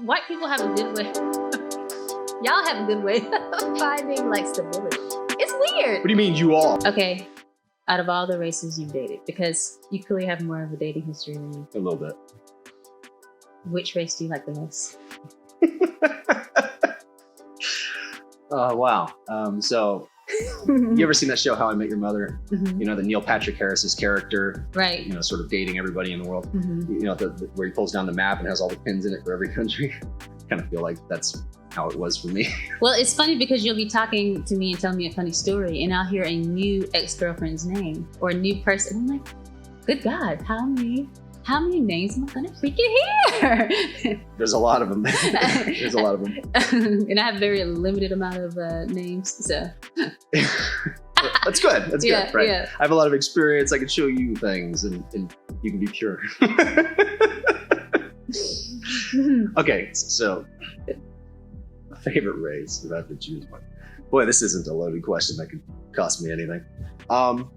white people have a good way. Y'all have a good way of finding like stability. It's weird. What do you mean you all? Okay, out of all the races you've dated, because you clearly have more of a dating history than me. A little bit. Which race do you like the most? Wow. So you ever seen that show, How I Met Your Mother? Mm-hmm. You know, the Neil Patrick Harris's character, Right. you know, sort of dating everybody in the world. Mm-hmm. You know, where he pulls down the map and has all the pins in it for every country. Kind of feel like that's how it was for me. Well, it's funny because you'll be talking to me and telling me a funny story, and I'll hear a new ex-girlfriend's name or a new person. I'm like, good God, how many names am I gonna freaking hear? There's a lot of them. There's a lot of them. And I have a very limited amount of names, so. That's good. That's Yeah, good. Right. yeah. I have a lot of experience. I can show you things, and you can be pure. Okay, so favorite race, if I have to choose one. Boy, this isn't a loaded question that could cost me anything. I'm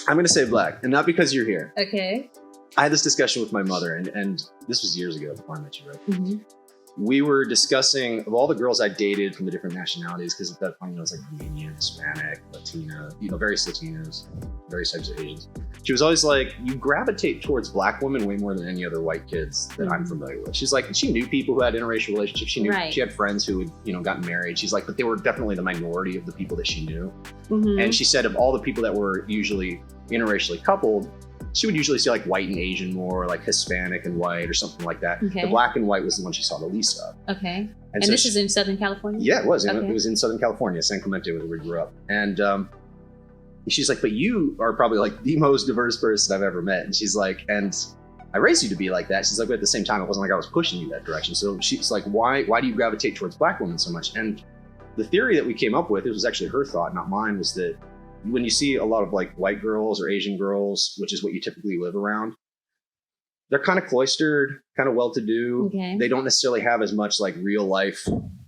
going to say black, and not because you're here. Okay. I had this discussion with my mother, and this was years ago before I met you, right? Mm-hmm. We were discussing of all the girls I dated from the different nationalities, because at that point, you know, it was like Armenian, Hispanic, Latina, you know, various Latinos, various types of Asians. She was always like, you gravitate towards black women way more than any other white kids that I'm familiar with. She's like, she knew people who had interracial relationships. She knew She had friends who had, you know, gotten married. She's like, but they were definitely the minority of the people that she knew. Mm-hmm. And she said of all the people that were usually interracially coupled, she would usually see like white and Asian more, like Hispanic and white or something like that. Okay. The black and white was the one she saw the least of. Okay. And so this is in Southern California? Yeah, it was. Okay. It was in Southern California, San Clemente, where we grew up. And she's like, but you are probably like the most diverse person I've ever met. And she's like, and I raised you to be like that. She's like, but at the same time, it wasn't like I was pushing you that direction. So she's like, why do you gravitate towards black women so much? And the theory that we came up with, it was actually her thought, not mine, was that when you see a lot of like white girls or Asian girls, which is what you typically live around, they're kind of cloistered, kind of well-to-do. Okay. They don't necessarily have as much like real life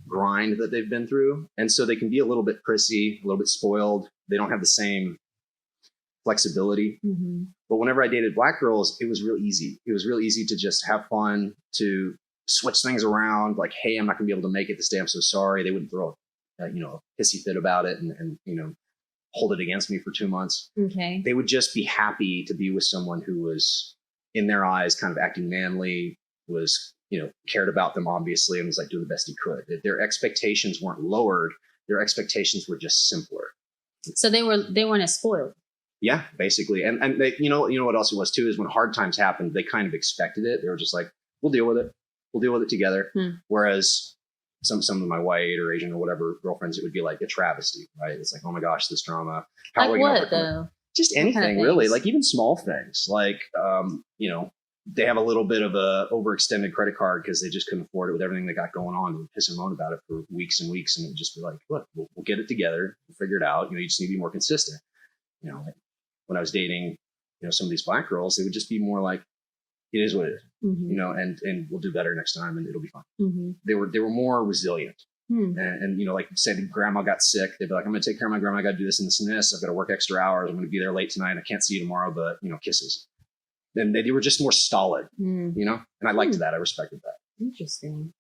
grind that they've been through. And so they can be a little bit prissy, a little bit spoiled. They don't have the same flexibility. Mm-hmm. But whenever I dated black girls, it was real easy. It was real easy to just have fun, to switch things around. Like, hey, I'm not gonna be able to make it this day. I'm so sorry. They wouldn't throw a hissy fit about it and you know, hold it against me for 2 months. Okay. They would just be happy to be with someone who was, in their eyes, kind of acting manly, was, you know, cared about them obviously, and was like doing the best he could. Their expectations weren't lowered. Their expectations were just simpler. So they weren't as spoiled. Yeah, basically. And they, you know what else it was too, is when hard times happened, they kind of expected it. They were just like, we'll deal with it. We'll deal with it together. Whereas some of my white or Asian or whatever girlfriends, it would be like a travesty, right? It's like, oh my gosh, this drama. How are Like we gonna what though? Just anything really, like even small things, like you know, they have a little bit of a overextended credit card because they just couldn't afford it with everything they got going on. They would piss and moan about it for weeks and weeks, and it would just be like, look, we'll get it together, we'll figure it out. You know, you just need to be more consistent. You know, like when I was dating, you know, some of these black girls, they would just be more like, it is what it is, you know, and we'll do better next time, and it'll be fine. They were more resilient. And you know, like say grandma got sick, they'd be like, I'm gonna take care of my grandma, I gotta do this and this and this, I've got to work extra hours, I'm gonna be there late tonight, I can't see you tomorrow, but you know, kisses. And they were just more stolid, you know, and I liked that. I respected that. Interesting.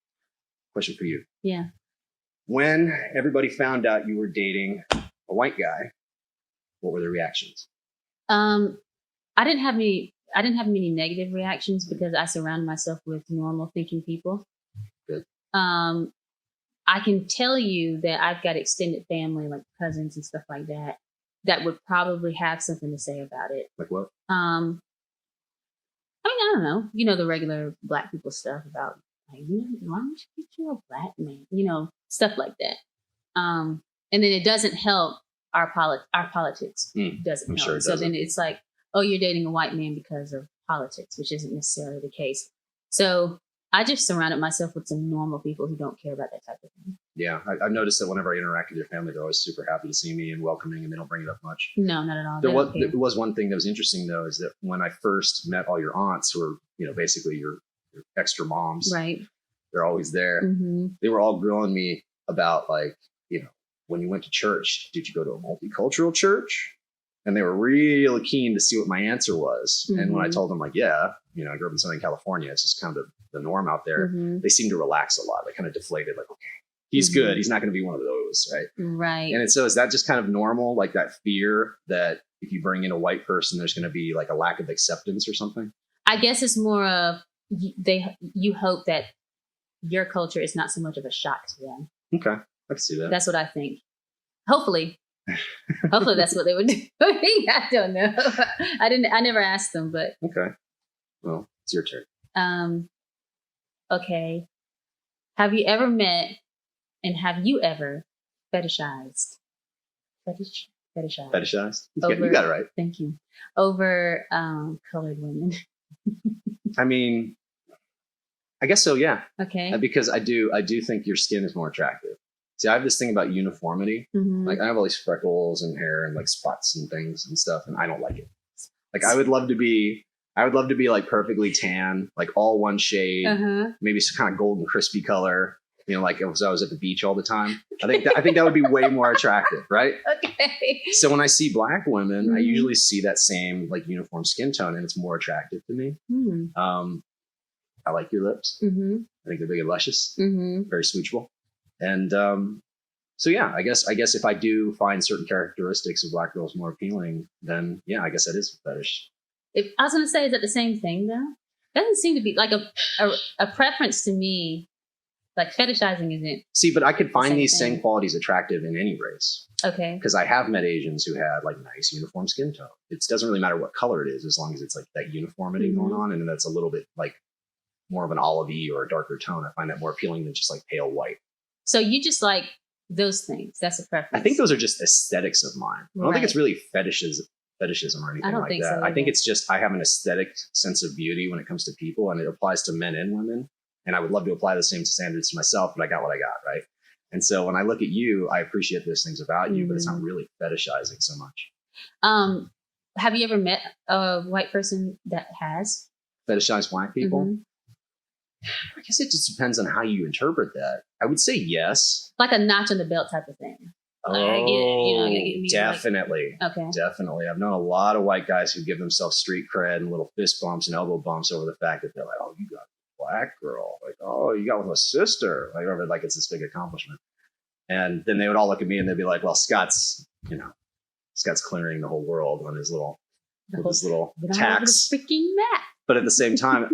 Question for you. Yeah. When everybody found out you were dating a white guy, what were their reactions? I didn't have many negative reactions because I surround myself with normal thinking people. Good. I can tell you that I've got extended family, like cousins and stuff like that, that would probably have something to say about it. Like what? I mean, I don't know. You know, the regular black people stuff about, like, you know, why don't you get you a black man? You know, stuff like that. And then it doesn't help our politics. Doesn't help. Sure it so doesn't. then it's like, oh, you're dating a white man because of politics, which isn't necessarily the case. So I just surrounded myself with some normal people who don't care about that type of thing. Yeah, I've noticed that whenever I interact with your family, they're always super happy to see me and welcoming, and they don't bring it up much. No, not at all. There was one thing that was interesting, though, is that when I first met all your aunts, who are, you know, basically your extra moms, right? They're always there. They were all grilling me about, like, you know, when you went to church, did you go to a multicultural church? And they were really keen to see what my answer was. And when I told them, like, yeah, you know, I grew up in Southern California, it's just kind of the norm out there, they seem to relax a lot. They kind of deflated, like, okay, he's good. He's not going to be one of those, right? Right. And so is that just kind of normal, like that fear that if you bring in a white person, there's going to be like a lack of acceptance or something? I guess it's more of you hope that your culture is not so much of a shock to them. Okay, I can see that. That's what I think. Hopefully that's what they would do. I don't know. I never asked them, but okay. Well, it's your turn. Okay. Have you ever met and have you ever fetishized? Fetishized? You got it right. Thank you. Over colored women. I mean, I guess so, yeah. Okay. Because I do think your skin is more attractive. See, I have this thing about uniformity. Like I have all these freckles and hair and like spots and things and stuff, and I don't like it. Like I would love to be like perfectly tan, like all one shade, maybe some kind of golden crispy color. You know, like if I was at the beach all the time. I think that would be way more attractive, right? Okay. So when I see black women, I usually see that same like uniform skin tone, and it's more attractive to me. I like your lips. I think they're big and luscious, very smoochable. And so yeah, I guess if I do find certain characteristics of black girls more appealing, then yeah, I guess that is a fetish. I was going to say, is that the same thing though? Doesn't seem to be like a preference to me. Like fetishizing isn't. See, but I could find these same qualities attractive in any race. Okay. Because I have met Asians who had like nice uniform skin tone. It doesn't really matter what color it is, as long as it's like that uniformity going on, and that's a little bit like more of an olive-y or a darker tone. I find that more appealing than just like pale white. So you just like those things. That's a preference. I think those are just aesthetics of mine. I don't think it's really fetishism or anything like that. I think it's just I have an aesthetic sense of beauty when it comes to people, and it applies to men and women. And I would love to apply the same standards to myself, but I got what I got, right? And so when I look at you, I appreciate those things about you, but it's not really fetishizing so much. Have you ever met a white person that has fetishized black people? I guess it just depends on how you interpret that. I would say yes. Like a notch on the belt type of thing. Oh, definitely. Like, okay. Definitely. I've known a lot of white guys who give themselves street cred and little fist bumps and elbow bumps over the fact that they're like, oh, you got black girl, like, oh, you got with a sister, like, over like it's this big accomplishment. And then they would all look at me and they'd be like, well, Scott's clearing the whole world on his little tax. Freaking map. But at the same time,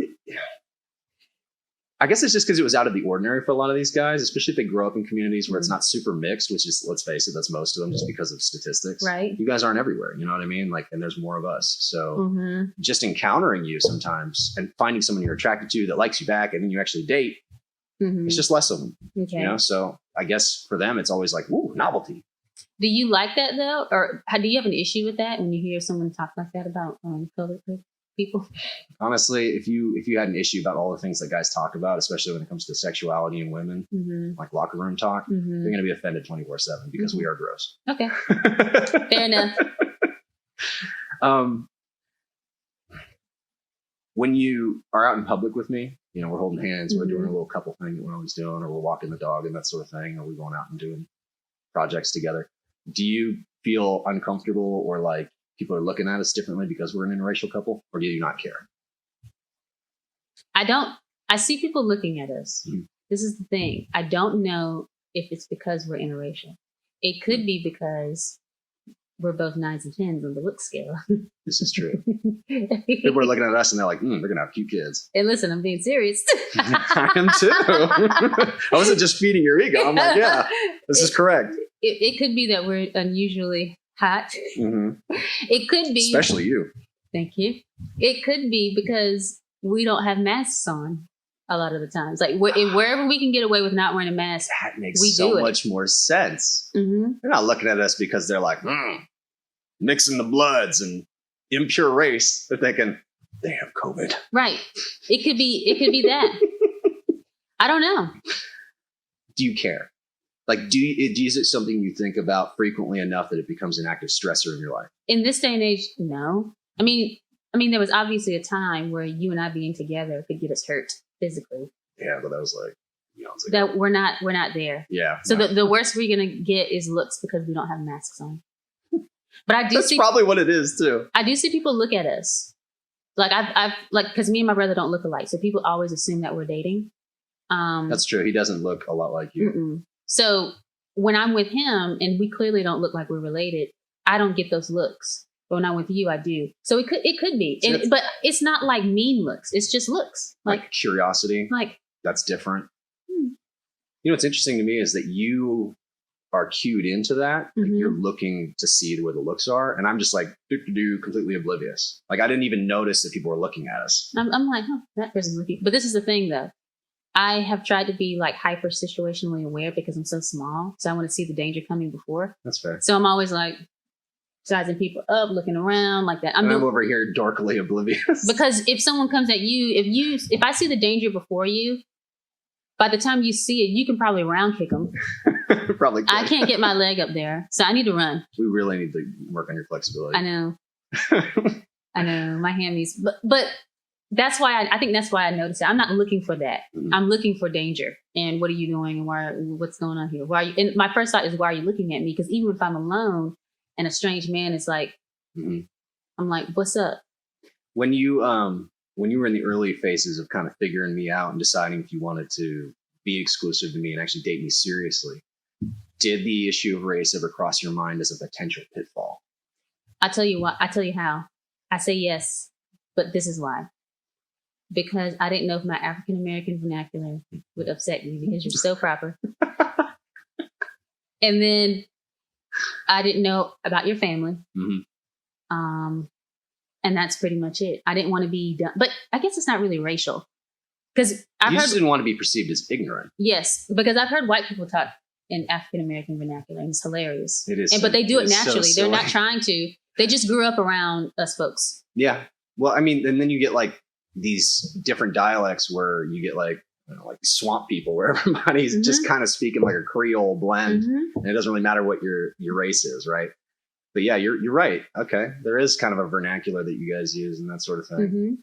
I guess it's just because it was out of the ordinary for a lot of these guys, especially if they grow up in communities where it's not super mixed, which is, let's face it, that's most of them, just because of statistics. Right. You guys aren't everywhere, you know what I mean? Like, and there's more of us. So just encountering you sometimes and finding someone you're attracted to that likes you back, and then you actually date, it's just less of them. Okay. You know, so I guess for them, it's always like, ooh, novelty. Do you like that though, or do you have an issue with that when you hear someone talk like that about colored people? Honestly, if you had an issue about all the things that guys talk about, especially when it comes to sexuality and women, like locker room talk, you're going to be offended 24/7 because we are gross. Okay, fair enough. When you are out in public with me, you know, we're holding hands, we're doing a little couple thing that we're always doing, or we're walking the dog and that sort of thing, or we're going out and doing projects together. Do you feel uncomfortable or like people are looking at us differently because we're an interracial couple, or do you not care? I don't. I see people looking at us. This is the thing. I don't know if it's because we're interracial. It could be because we're both 9s and 10s on the look scale. This is true. People are looking at us and they're like, they're going to have cute kids. And listen, I'm being serious. I am too. I wasn't just feeding your ego. I'm like, yeah, this is correct. It could be that we're unusually hot. It could be. Especially you. Thank you. It could be because we don't have masks on a lot of the times. Like wherever we can get away with not wearing a mask, that makes so much more sense. They're not looking at us because they're like, mixing the bloods and impure race. They're thinking they have COVID. Right. It could be that. I don't know. Do you care? Like, is it something you think about frequently enough that it becomes an active stressor in your life? In this day and age, no. I mean, there was obviously a time where you and I being together could get us hurt physically. Yeah, but that was like eons ago. That we're not there. Yeah. So the worst we're gonna get is looks because we don't have masks on. But I do. That's probably what it is too. I do see people look at us, Like I've like, because me and my brother don't look alike, so people always assume that we're dating. That's true. He doesn't look a lot like you. So when I'm with him and we clearly don't look like we're related, I don't get those looks. But when I'm with you, I do. So it could be, but it's not like mean looks. It's just looks like curiosity. Like that's different. You know, what's interesting to me is that you are cued into that. Like you're looking to see where the looks are. And I'm just like, completely oblivious. Like I didn't even notice that people were looking at us. I'm like, that person's looking. But this is the thing though. I have tried to be like hyper situationally aware because I'm so small. So I want to see the danger coming before. That's fair. So I'm always like sizing people up, looking around like that. I'm over here darkly oblivious. Because if someone comes at you, if I see the danger before you, by the time you see it, you can probably round kick them. Probably could. I can't get my leg up there. So I need to run. We really need to work on your flexibility. I know. I know. My hand needs, but that's why I think that's why I noticed it. I'm not looking for that. I'm looking for danger. And what are you doing? And what's going on here? Why are you? And my first thought is, why are you looking at me? Because even if I'm alone and a strange man is like, I'm like, what's up? When you were in the early phases of kind of figuring me out and deciding if you wanted to be exclusive to me and actually date me seriously, did the issue of race ever cross your mind as a potential pitfall? I tell you what. I tell you how. I say yes, but this is why. Because I didn't know if my African American vernacular would upset you because you're so proper. And then I didn't know about your family. And that's pretty much it. I didn't want to be done. But I guess it's not really racial. Because you just didn't want to be perceived as ignorant. Yes, because I've heard white people talk in African American vernacular, and it's hilarious. It is. But they do it naturally. They're not trying to. They just grew up around us folks. Yeah. Well, I mean, and then you get like these different dialects where you get like, you know, like swamp people where everybody's just kind of speaking like a Creole blend, and it doesn't really matter what your race is, right? But yeah, you're right. Okay, there is kind of a vernacular that you guys use and that sort of thing.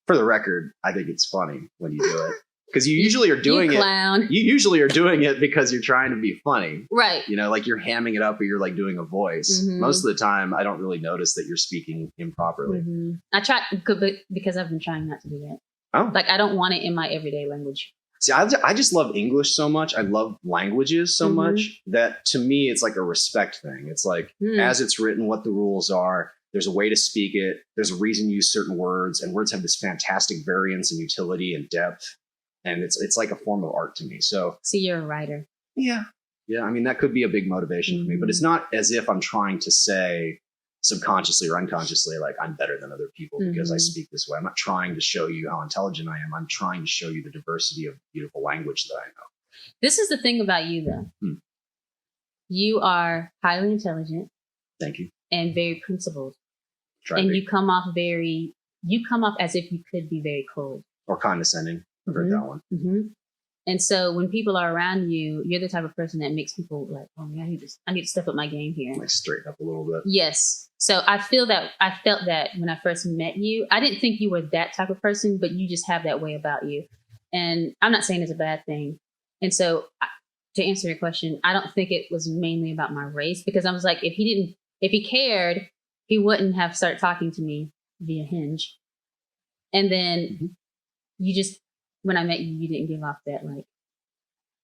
For the record, I think it's funny when you do it because you usually are doing it. You usually are doing it because you're trying to be funny, right? You know, like you're hamming it up or you're like doing a voice. Most of the time, I don't really notice that you're speaking improperly. I try because I've been trying not to do that. Oh, like I don't want it in my everyday language. See, I just love English so much. I love languages so much that to me, it's like a respect thing. It's like as it's written, what the rules are. There's a way to speak it. There's a reason to use certain words, and words have this fantastic variance and utility and depth. And it's like a form of art to me. So you're a writer. Yeah. I mean, that could be a big motivation for me, but it's not as if I'm trying to say subconsciously or unconsciously, like I'm better than other people because I speak this way. I'm not trying to show you how intelligent I am. I'm trying to show you the diversity of beautiful language that I know. This is the thing about you, though. You are highly intelligent. Thank you. And very principled. And you come off as if you could be very cold. Or condescending. I've heard that one. And so when people are around you, you're the type of person that makes people like, oh, man, I need to step up my game here. Like straighten up a little bit. Yes. So I felt that when I first met you. I didn't think you were that type of person, but you just have that way about you. And I'm not saying it's a bad thing. And so to answer your question, I don't think it was mainly about my race because I was like, if he cared, he wouldn't have started talking to me via Hinge. And then when I met you, you didn't give off that like,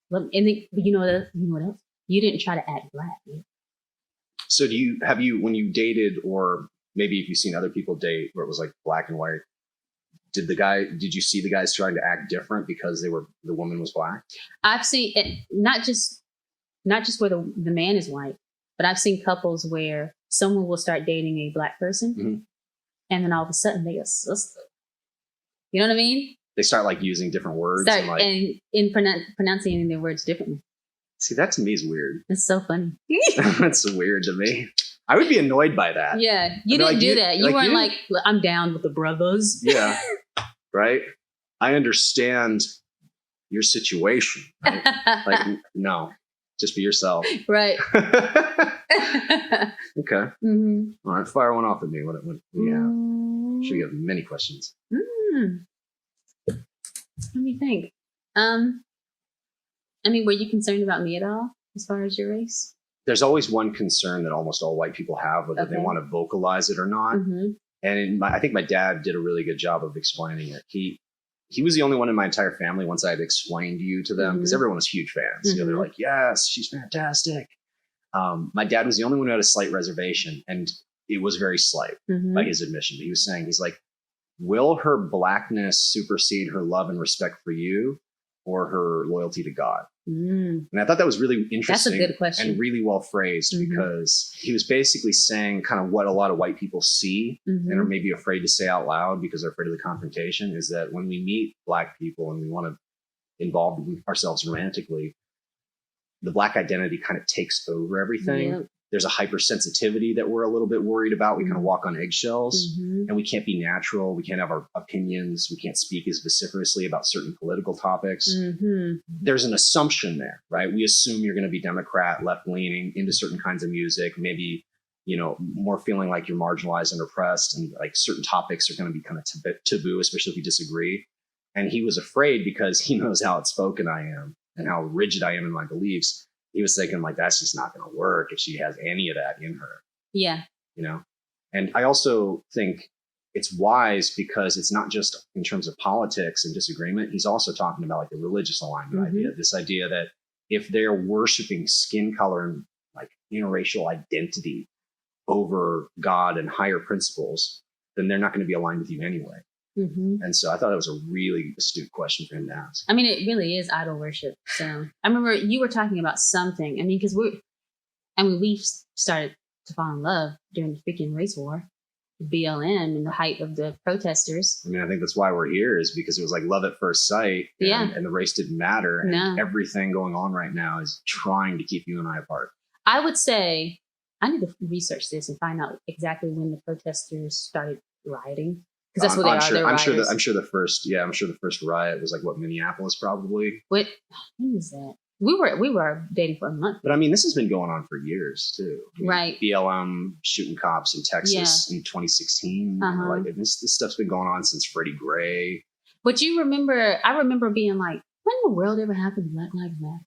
and then, you know what else? You didn't try to act black. Dude. So when you dated, or maybe if you've seen other people date where it was like black and white, did you see the guys trying to act different because the woman was black? I've seen it, not just where the man is white, but I've seen couples where someone will start dating a black person and then all of a sudden they go, sister. You know what I mean? They start like using different words and in pronouncing their words differently. See, that to me is weird. It's so funny. That's weird to me. I would be annoyed by that. Yeah, you didn't do that. You weren't like, I'm down with the brothers. Yeah, right. I understand your situation. Right? Like, no, just be yourself. Right. Okay. All right, fire one off at me. What do you have? Sure, you have many questions. Let me think. I mean, were you concerned about me at all as far as your race? There's always one concern that almost all white people have, whether they want to vocalize it or not. And I think my dad did a really good job of explaining it. He was the only one in my entire family, once I had explained you to them, because everyone was huge fans. You know, they're like, yes, she's fantastic. My dad was the only one who had a slight reservation, and it was very slight by his admission. He was saying, he's like, will her blackness supersede her love and respect for you or her loyalty to God? And I thought that was really interesting. That's a good question. And really well phrased, because he was basically saying kind of what a lot of white people see and are maybe afraid to say out loud because they're afraid of the confrontation, is that when we meet Black people and we want to involve ourselves romantically, the Black identity kind of takes over everything. Yep. There's a hypersensitivity that we're a little bit worried about. We kind of walk on eggshells, and we can't be natural. We can't have our opinions. We can't speak as vociferously about certain political topics. There's an assumption there, right? We assume you're going to be Democrat, left leaning, into certain kinds of music, maybe, you know, more feeling like you're marginalized and oppressed, and like certain topics are going to be kind of taboo, especially if you disagree. And he was afraid, because he knows how outspoken I am and how rigid I am in my beliefs. He was thinking, like, that's just not going to work if she has any of that in her. Yeah. You know? And I also think it's wise, because it's not just in terms of politics and disagreement. He's also talking about like the religious alignment idea, this idea that if they're worshiping skin color and like interracial identity over God and higher principles, then they're not going to be aligned with you anyway. And so I thought that was a really astute question for him to ask. I mean, it really is idol worship. So I remember you were talking about something. I mean, because we started to fall in love during the freaking race war, BLM, and the height of the protesters. I mean, I think that's why we're here, is because it was like love at first sight. And the race didn't matter. And everything going on right now is trying to keep you and I apart. I would say I need to research this and find out exactly when the protesters started rioting. Because that's what they are. I'm sure the first riot was like Minneapolis probably. When was that? We were dating for a month. But I mean, this has been going on for years too. I mean, right. BLM shooting cops in Texas in 2016. Like this stuff's been going on since Freddie Gray. But I remember being like, when in the world ever happened to Black Lives Matter?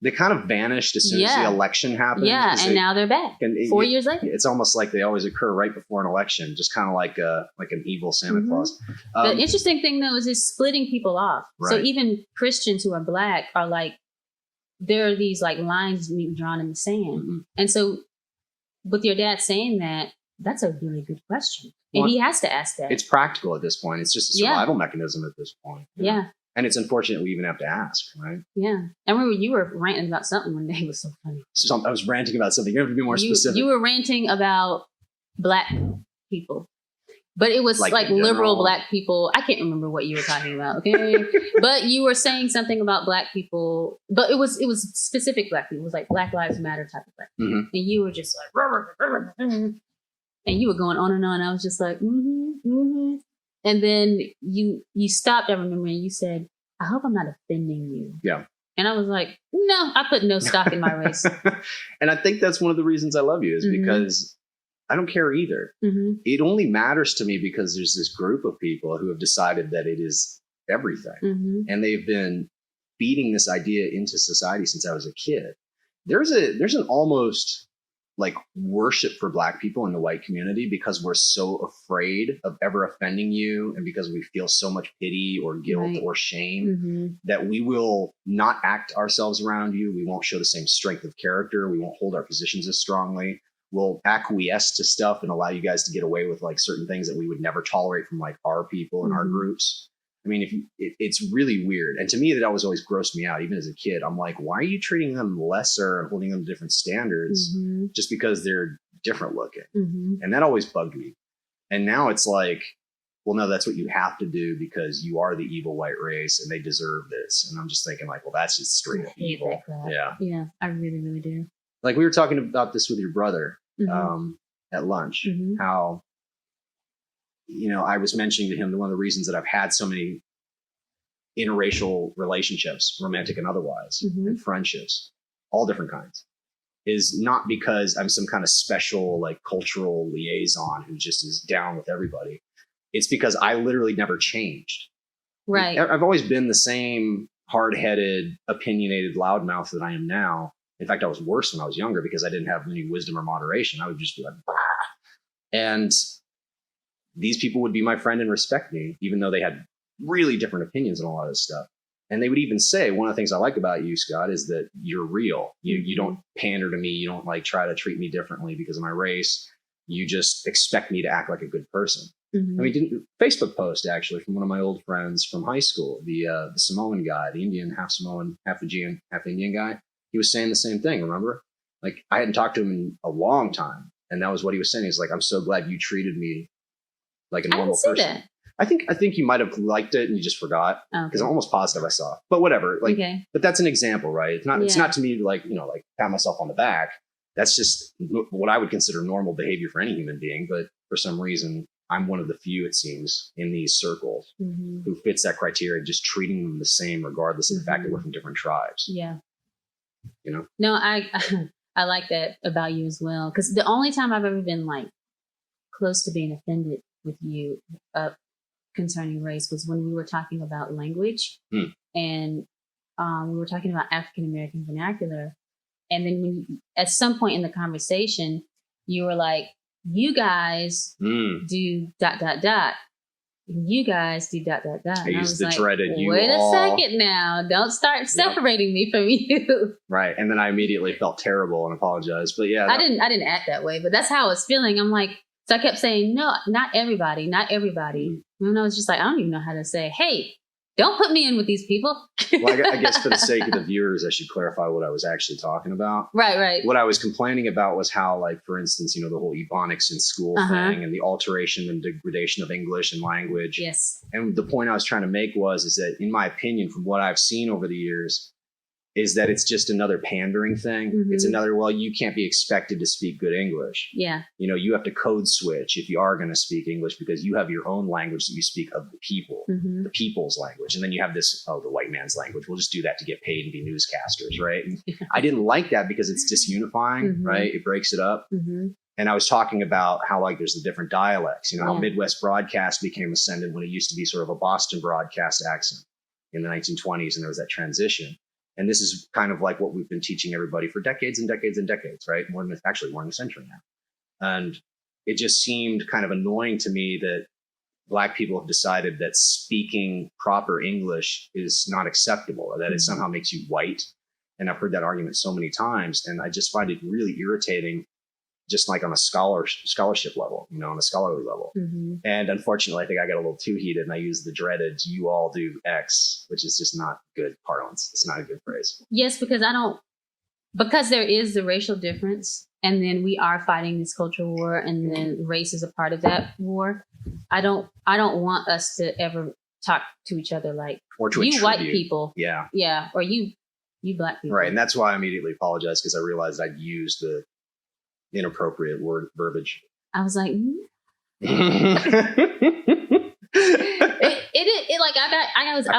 They kind of vanished as soon as the election happened. Yeah, and now they're back. 4 years later. It's almost like they always occur right before an election, just kind of like an evil Santa Claus. The interesting thing, though, is it's splitting people off. Right. So even Christians who are Black are like, there are these like lines being drawn in the sand. And so with your dad saying that, that's a really good question. And he has to ask that. It's practical at this point. It's just a survival mechanism at this point. Yeah. And it's unfortunate we even have to ask, right? Yeah. I remember you were ranting about something one day. It was so funny. I was ranting about something. You have to be more specific. You were ranting about Black people. But it was like liberal Black people. I can't remember what you were talking about, okay? But you were saying something about Black people. But it was specific Black people. It was like Black Lives Matter type of thing. And you were just like... and you were going on and on. I was just like, And then you stopped, I remember, and you said, I hope I'm not offending you. Yeah. And I was like, no, I put no stock in my race. And I think that's one of the reasons I love you, is because I don't care either. It only matters to me because there's this group of people who have decided that it is everything. And they've been feeding this idea into society since I was a kid. There's an almost like worship for Black people in the white community, because we're so afraid of ever offending you, and because we feel so much pity or guilt or shame that we will not act ourselves around you. We won't show the same strength of character. We won't hold our positions as strongly. We'll acquiesce to stuff and allow you guys to get away with like certain things that we would never tolerate from like our people and our groups. I mean, it's really weird. And to me, that always grossed me out, even as a kid. I'm like, why are you treating them lesser and holding them to different standards just because they're different looking? And that always bugged me. And now it's like, well, no, that's what you have to do because you are the evil white race and they deserve this. And I'm just thinking like, well, that's just straight up evil. Yeah. Yeah, I really, really do. Like we were talking about this with your brother at lunch, how, you know, I was mentioning to him that one of the reasons that I've had so many interracial relationships, romantic and otherwise, and friendships, all different kinds, is not because I'm some kind of special like cultural liaison who just is down with everybody. It's because I literally never changed. Right. I've always been the same hard-headed, opinionated loudmouth that I am now. In fact, I was worse when I was younger because I didn't have any wisdom or moderation. I would just be like, bah. And these people would be my friend and respect me, even though they had really different opinions on a lot of this stuff. And they would even say, one of the things I like about you, Scott, is that you're real. You don't pander to me. You don't like try to treat me differently because of my race. You just expect me to act like a good person. Mm-hmm. I mean, didn't Facebook post actually from one of my old friends from high school, the Samoan guy, the Indian, half Samoan, half Fijian, half Indian guy. He was saying the same thing. Remember? Like, I hadn't talked to him in a long time, and that was what he was saying. He's like, I'm so glad you treated me like a normal person. That. I think you might have liked it and you just forgot, because I'm almost positive I saw it. But whatever. Like, but that's an example, right? It's not to me like, like pat myself on the back. That's just what I would consider normal behavior for any human being. But for some reason, I'm one of the few, it seems, in these circles who fits that criteria, just treating them the same, regardless of the fact that we're from different tribes. Yeah. No, I like that about you as well. Because the only time I've ever been like close to being offended with you concerning race was when we were talking about language and we were talking about African American vernacular. And then at some point in the conversation, you were like, you guys do ... You guys do ... I used the dreaded you wait all. a second now. Don't start separating me from you. Right. And then I immediately felt terrible and apologized. But yeah. I didn't act that way, but that's how I was feeling. I'm like, so I kept saying, no, not everybody. And I was just like, I don't even know how to say, hey, don't put me in with these people. Well, I guess for the sake of the viewers, I should clarify what I was actually talking about. Right. What I was complaining about was how, like, for instance, the whole ebonics in school thing and the alteration and degradation of English and language. Yes. And the point I was trying to make is that, in my opinion, from what I've seen over the years, is that it's just another pandering thing. It's another, well, you can't be expected to speak good English. Yeah. You have to code switch if you are going to speak English, because you have your own language that you speak of the people, the people's language. And then you have this, the white man's language. We'll just do that to get paid and be newscasters, right? And I didn't like that because it's disunifying, right? It breaks it up. And I was talking about how, like, there's the different dialects, how Midwest broadcast became ascendant when it used to be sort of a Boston broadcast accent in the 1920s. And there was that transition. And this is kind of like what we've been teaching everybody for decades and decades and decades, right? More than a century now. And it just seemed kind of annoying to me that Black people have decided that speaking proper English is not acceptable, or that it somehow makes you white. And I've heard that argument so many times, and I just find it really irritating, just like on a scholarship level, on a scholarly level. And unfortunately, I think I got a little too heated and I used the dreaded, you all do X, which is just not good parlance. It's not a good phrase. Yes, because there is the racial difference, and then we are fighting this cultural war, and then race is a part of that war. I don't want us to ever talk to each other like, or to you white people. Yeah. Or you Black people. Right. And that's why I immediately apologized, because I realized I'd used the inappropriate verbiage. I was like, I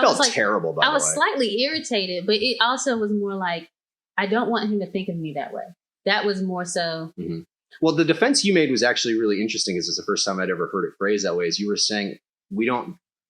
felt was terrible. By I the was way. slightly irritated, but it also was more like, I don't want him to think of me that way. That was more so. Well, the defense you made was actually really interesting. It's the first time I'd ever heard it phrased that way. Is you were saying,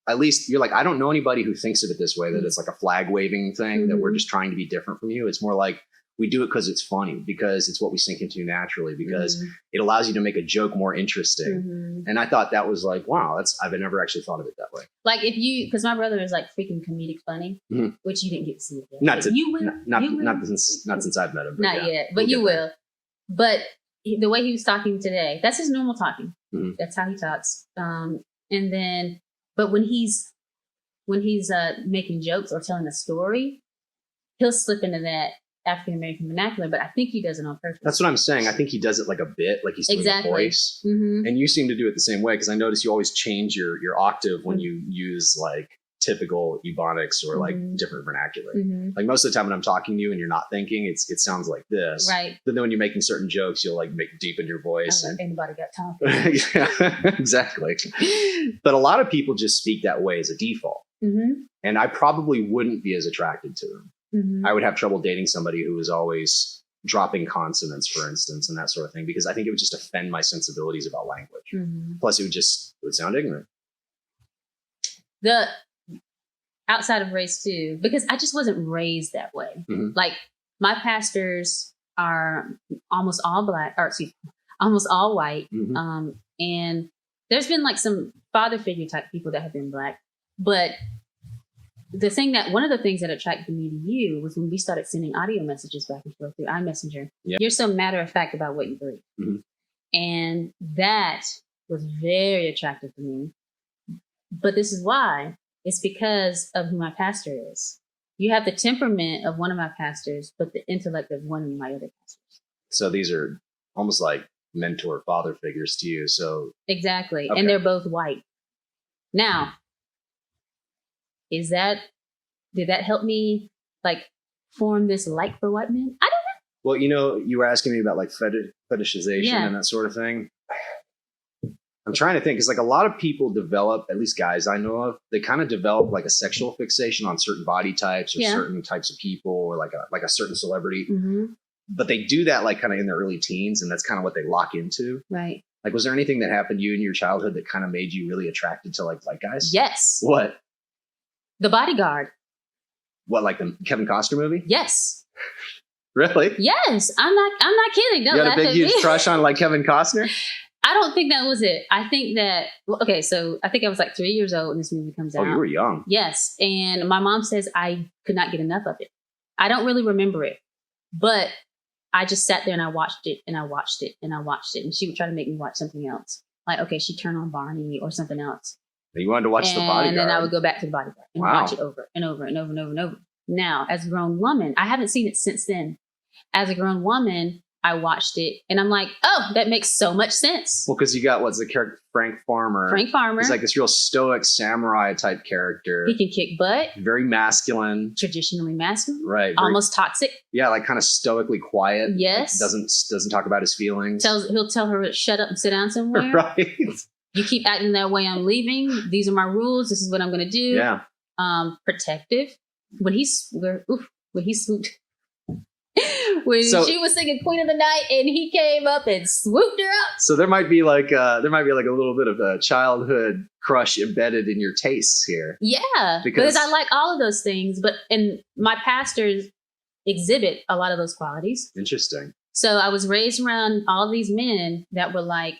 at least you're like, I don't know anybody who thinks of it this way, that it's like a flag waving thing, that we're just trying to be different from you. It's more like, we do it because it's funny, because it's what we sink into naturally, because it allows you to make a joke more interesting. And I thought that was like, wow, I've never actually thought of it that way. Like because my brother is like freaking comedic funny, which you didn't get to see yet. Not since I've met him. Not yet, but you will. But the way he was talking today, that's his normal talking. That's how he talks. And then, but when he's making jokes or telling a story, he'll slip into that African American vernacular, but I think he does it on purpose. That's what I'm saying. I think he does it like a bit, like he's doing a voice. And you seem to do it the same way, because I notice you always change your octave when you use like typical ebonics or like different vernacular. Like most of the time when I'm talking to you and you're not thinking, it sounds like this. Right. But then when you're making certain jokes, you'll like deepen your voice. Like, anybody got time? Yeah, exactly. But a lot of people just speak that way as a default. And I probably wouldn't be as attracted to them. I would have trouble dating somebody who was always dropping consonants, for instance, and that sort of thing, because I think it would just offend my sensibilities about language. Plus, it would sound ignorant. The outside of race too, because I just wasn't raised that way. Like my pastors are almost all Black, or almost all white, and There's been like some father figure type people that have been Black, but one of the things that attracted me to you was when we started sending audio messages back and forth through iMessenger. Yeah. You're so matter of fact about what you believe. Mm-hmm. And that was very attractive to me. But this is why. It's because of who my pastor is. You have the temperament of one of my pastors, but the intellect of one of my other pastors. So these are almost like mentor father figures to you. So exactly. Okay. And they're both white. Now, did that help me like form this like for white men? I don't know. Well, you were asking me about like fetishization and that sort of thing. I'm trying to think, because like a lot of people develop, at least guys I know of, they kind of develop like a sexual fixation on certain body types or certain types of people or like a certain celebrity. Mm-hmm. But they do that like kind of in their early teens, and that's kind of what they lock into. Right. Like, was there anything that happened to you in your childhood that kind of made you really attracted to like guys? Yes. What? The Bodyguard. What, like the Kevin Costner movie? Yes. Really? Yes. I'm not kidding. Don't you had laugh a big, at huge me. crush on like Kevin Costner? I don't think that was it. I think that, okay, so I think I was like 3 years old when this movie comes out. Oh, you were young. Yes. And my mom says I could not get enough of it. I don't really remember it, but I just sat there and I watched it and I watched it and I watched it. And she would try to make me watch something else. Like, okay, she'd turn on Barney or something else. You wanted to watch The Bodyguard. And then I would go back to The Bodyguard and watch it over and over and over and over and over. Now, as a grown woman, I haven't seen it since then. As a grown woman, I watched it and I'm like, oh, that makes so much sense. Well, because you got what's the character, Frank Farmer. Frank Farmer. He's like this real stoic samurai type character. He can kick butt. Very masculine. Traditionally masculine. Right. Almost toxic. Yeah, like kind of stoically quiet. Yes. Like doesn't talk about his feelings. He'll tell her to shut up and sit down somewhere. Right. You keep acting that way, I'm leaving. These are my rules. This is what I'm going to do. Yeah. Protective. When he swooped. When she was singing Queen of the Night and he came up and swooped her up. So there might be like a little bit of a childhood crush embedded in your tastes here. Yeah, because I like all of those things, and my pastors exhibit a lot of those qualities. Interesting. So I was raised around all these men that were like,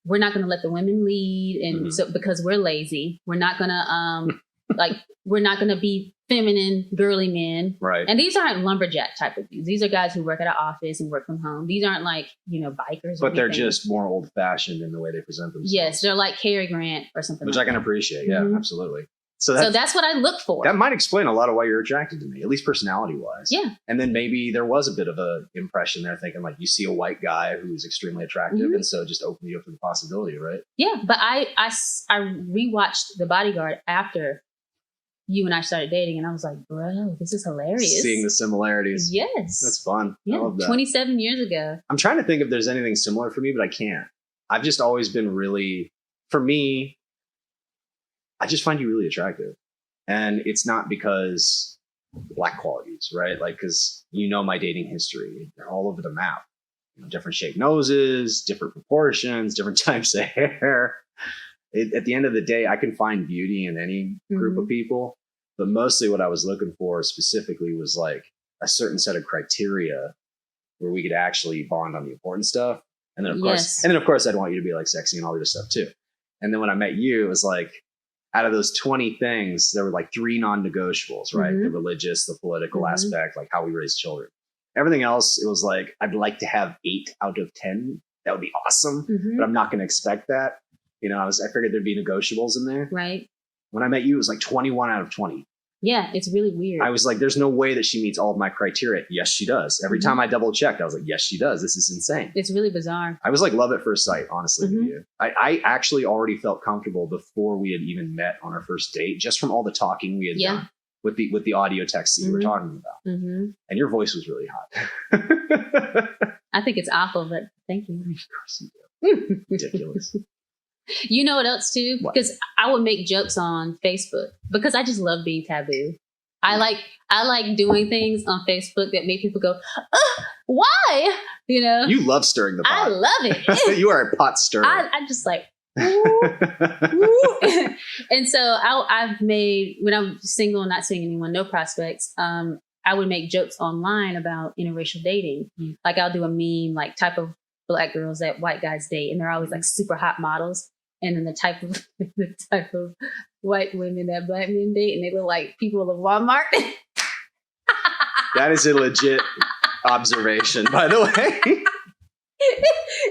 we're not going to let the women lead, and so because we're lazy, we're not going to we're not going to be feminine, girly men. Right. And these aren't lumberjack type of dudes. These are guys who work at an office and work from home. These aren't like, bikers. But they're just more old fashioned in the way they present themselves. Yes. They're like Cary Grant or something. Which like I can appreciate. Yeah, absolutely. So that's what I look for. That might explain a lot of why you're attracted to me, at least personality wise. Yeah. And then maybe there was a bit of a impression there thinking like you see a white guy who's extremely attractive and so just open you up to the possibility, right? Yeah. But I rewatched The Bodyguard after you and I started dating, and I was like, bro, this is hilarious. Seeing the similarities. Yes. That's fun. Yeah. I love that. 27 years ago. I'm trying to think if there's anything similar for me, but I can't. I've just always been for me, I just find you really attractive. And it's not because Black qualities, right? Like, because my dating history, they're all over the map. Different shaped noses, different proportions, different types of hair. At the end of the day, I can find beauty in any group of people, but mostly what I was looking for specifically was like a certain set of criteria where we could actually bond on the important stuff. And then of course, I'd want you to be like sexy and all the other stuff too. And then when I met you, it was like, out of those 20 things, there were like 3 non-negotiables, right? The religious, the political aspect, like how we raise children. Everything else, it was like, I'd like to have 8 out of 10. That would be awesome, but I'm not going to expect that. I figured there'd be negotiables in there. Right. When I met you, it was like 21 out of 20. Yeah, it's really weird. I was like, there's no way that she meets all of my criteria. Yes, she does. Every time I double checked, I was like, yes, she does. This is insane. It's really bizarre. I was like, love at first sight, honestly. With you. I actually already felt comfortable before we had even met on our first date, just from all the talking we had done with the audio text that you were talking about. And your voice was really hot. I think it's awful, but thank you. Of course you do. Ridiculous. You know what else too? Because I would make jokes on Facebook because I just love being taboo. I like doing things on Facebook that make people go, why? You love stirring the pot. I love it. You are a pot stirrer. I just like, ooh. And so I've made, when I'm single and not seeing anyone, no prospects, I would make jokes online about interracial dating. Like I'll do a meme, like type of Black girls that white guys date, and they're always like super hot models. and then the type of white women that black men date, and they look like people of Walmart. That is a legit observation, by the way.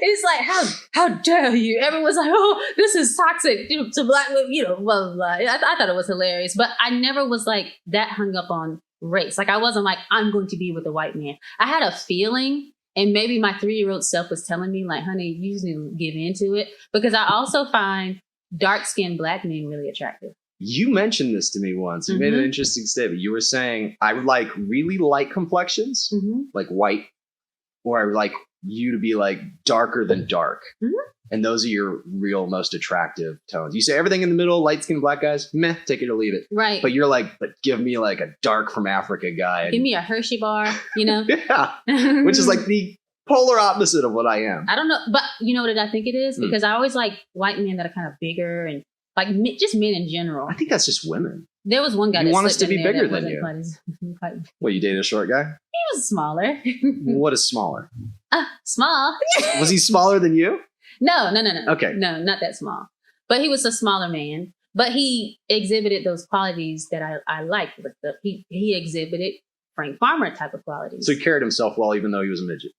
It's like, how dare you? Everyone's like, oh, this is toxic to black women, blah, blah, blah. I thought it was hilarious, but I never was like that hung up on race. Like I wasn't like, I'm going to be with a white man. I had a feeling, and maybe my 3-year-old self was telling me like, honey, you just need to give into it, because I also find dark-skinned black men really attractive. You mentioned this to me once. You made an interesting statement. You were saying, I would like really light complexions, like white, or I would like you to be like darker than dark. And those are your real most attractive tones. You say everything in the middle, light skinned black guys, meh, take it or leave it. Right. But you're like, but give me like a dark from Africa guy. Give me a Hershey bar, Yeah. Which is like the polar opposite of what I am. I don't know. But you know what I think it is? Because I always like white men that are kind of bigger, and like just men in general. I think that's just women. There was one guy you that want us to be bigger than you. What, you dated a short guy? He was smaller. What is smaller? Small. Was he smaller than you? No. Okay. No, not that small. But he was a smaller man. But he exhibited those qualities that I liked. He exhibited Frank Farmer type of qualities. So he carried himself well, even though he was a midget.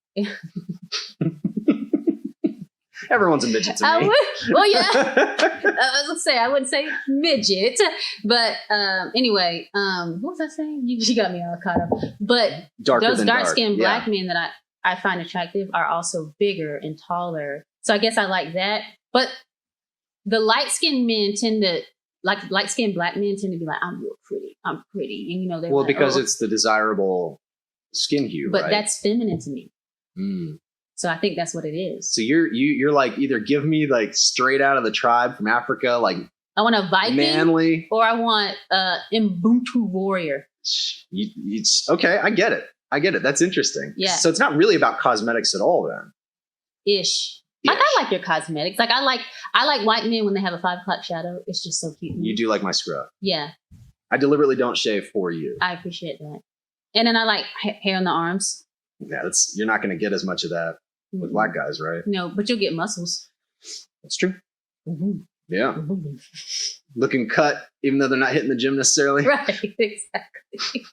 Everyone's a midget to me. Well, yeah. I was gonna say I wouldn't say midget, but anyway, what was I saying? You got me all caught up. But those dark-skinned black men that I find attractive are also bigger and taller. So I guess I like that. But the light-skinned men tend to light-skinned black men tend to be like, I'm real pretty. I'm pretty, and they're like, because it's the desirable skin hue. But right? that's feminine to me. So I think that's what it is. So you're like, either give me like straight out of the tribe from Africa, like I want a Viking, manly, or I want Ubuntu warrior. Okay, I get it. That's interesting. Yeah. So it's not really about cosmetics at all, then. Ish. Like I like your cosmetics. Like I like white men when they have a 5 o'clock shadow. It's just so cute. You do like my scrub. Yeah. I deliberately don't shave for you. I appreciate that. And then I like hair on the arms. Yeah, you're not going to get as much of that with black guys, right? No, but you'll get muscles. That's true. Yeah. Looking cut, even though they're not hitting the gym necessarily. Right, exactly.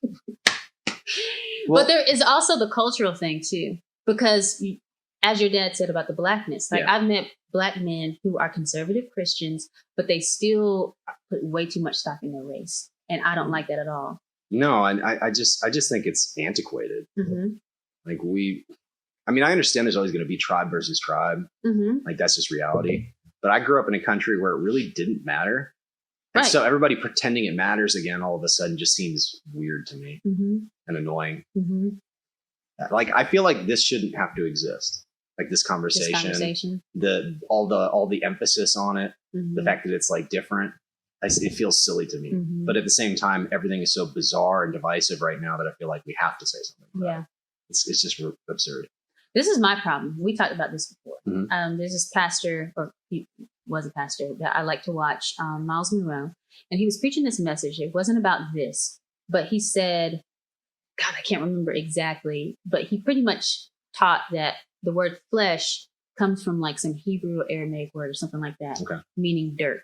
But there is also the cultural thing too, because as your dad said about the blackness, like I've met black men who are conservative Christians, but they still put way too much stock in their race. And I don't like that at all. No, I just think it's antiquated. Like I understand there's always going to be tribe versus tribe. Like that's just reality. But I grew up in a country where it really didn't matter. And so everybody pretending it matters again all of a sudden just seems weird to me and annoying. Like I feel like this shouldn't have to exist. Like this conversation. All the emphasis on it, the fact that it's like different. It feels silly to me. But at the same time, everything is so bizarre and divisive right now that I feel like we have to say something about it. It's just absurd. This is my problem. We talked about this before. There's this pastor, or he was a pastor, that I like to watch, Miles Monroe. And he was preaching this message. It wasn't about this, but he said, God, I can't remember exactly, but he pretty much taught that the word flesh comes from like some Hebrew or Aramaic word or something like that, meaning dirt.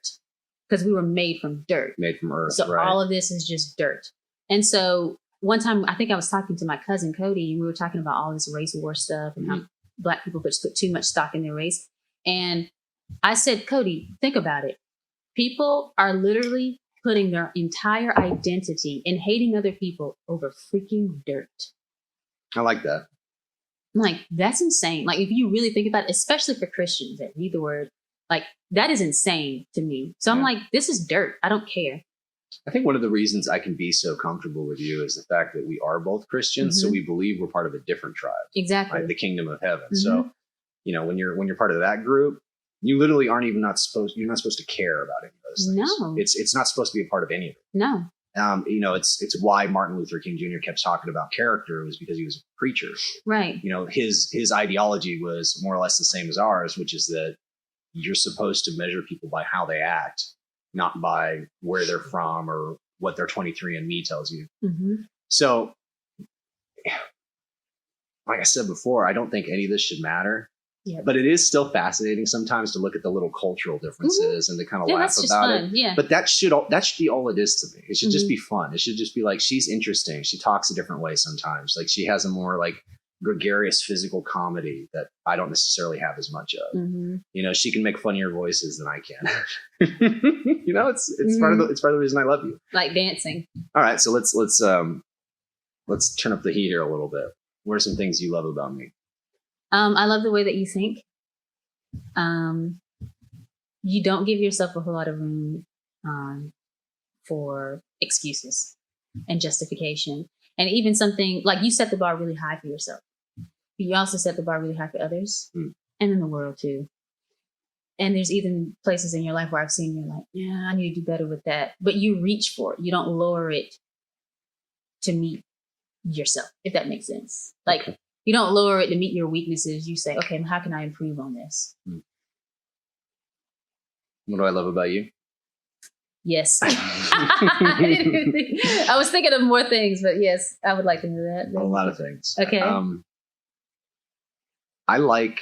Because we were made from dirt. Made from earth, so all of this is just dirt. And so one time, I think I was talking to my cousin Cody, and we were talking about all this race war stuff and how black people put too much stock in their race. And I said, Cody, think about it. People are literally putting their entire identity in hating other people over freaking dirt. I like that. Like, that's insane. Like, if you really think about it, especially for Christians that read the word, like, that is insane to me. So I'm like, this is dirt. I don't care. I think one of the reasons I can be so comfortable with you is the fact that we are both Christians. So we believe we're part of a different tribe. Exactly. Right? The kingdom of heaven. So, when you're part of that group, you literally you're not supposed to care about any of those things. No. It's not supposed to be a part of any of it. No. It's why Martin Luther King Jr. kept talking about character, was because he was a preacher. Right. His ideology was more or less the same as ours, which is that you're supposed to measure people by how they act, not by where they're from or what their 23andMe tells you. So, like I said before, I don't think any of this should matter. Yep. But it is still fascinating sometimes to look at the little cultural differences and to kind of laugh that's just about fun. it. Yeah. But that should be all it is to me. It should just be fun. It should just be like, she's interesting. She talks a different way sometimes. Like she has a more like gregarious physical comedy that I don't necessarily have as much of. You know, she can make funnier voices than I can. You know, it's part of the reason I love you. Like dancing. All right, so let's turn up the heat here a little bit. What are some things you love about me? I love the way that you think. You don't give yourself a whole lot of room for excuses and justification. And even something like you set the bar really high for yourself. You also set the bar really high for others and in the world too. And there's even places in your life where I've seen you're like, yeah, I need to do better with that. But you reach for it. You don't lower it to meet yourself, if that makes sense. Like you don't lower it to meet your weaknesses. You say, okay, how can I improve on this? What do I love about you? Yes. I was thinking of more things, but yes, I would like to do that. A lot of things. Okay. I like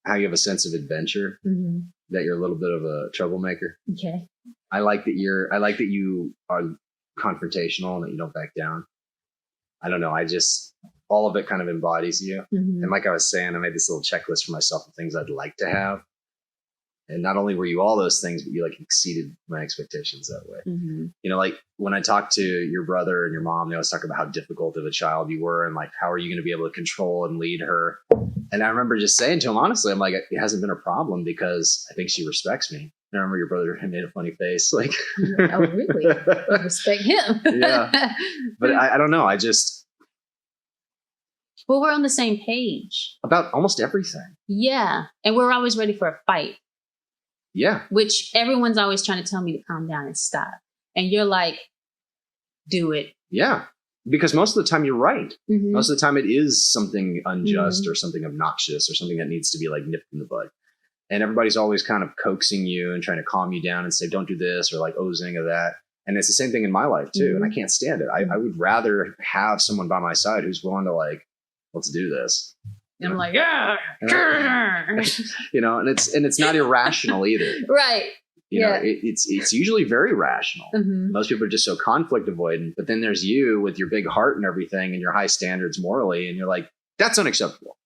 how you have a sense of adventure, that you're a little bit of a troublemaker. Okay. I like that you are confrontational and that you don't back down. I don't know. All of it kind of embodies you. And like I was saying, I made this little checklist for myself of things I'd like to have. And not only were you all those things, but you like exceeded my expectations that way. You know, like when I talked to your brother and your mom, they always talk about how difficult of a child you were and like, how are you going to be able to control and lead her? And I remember just saying to him, honestly, I'm like, it hasn't been a problem because I think she respects me. And I remember your brother made a funny face. Like, oh, really? I respect him. Yeah. But I don't know. Well, we're on the same page. About almost everything. Yeah. And we're always ready for a fight. Yeah. Which everyone's always trying to tell me to calm down and stop. And you're like, do it. Yeah. Because most of the time you're right. Most of the time it is something unjust or something obnoxious or something that needs to be like nipped in the bud. And everybody's always kind of coaxing you and trying to calm you down and say, don't do this or like, oh, Nzinga that. And it's the same thing in my life too. And I can't stand it. I would rather have someone by my side who's willing to like, let's do this. And I'm like, yeah. You know, and it's not irrational either. Right. You know, it's usually very rational. Most people are just so conflict avoidant, but then there's you with your big heart and everything and your high standards morally. And you're like, that's unacceptable.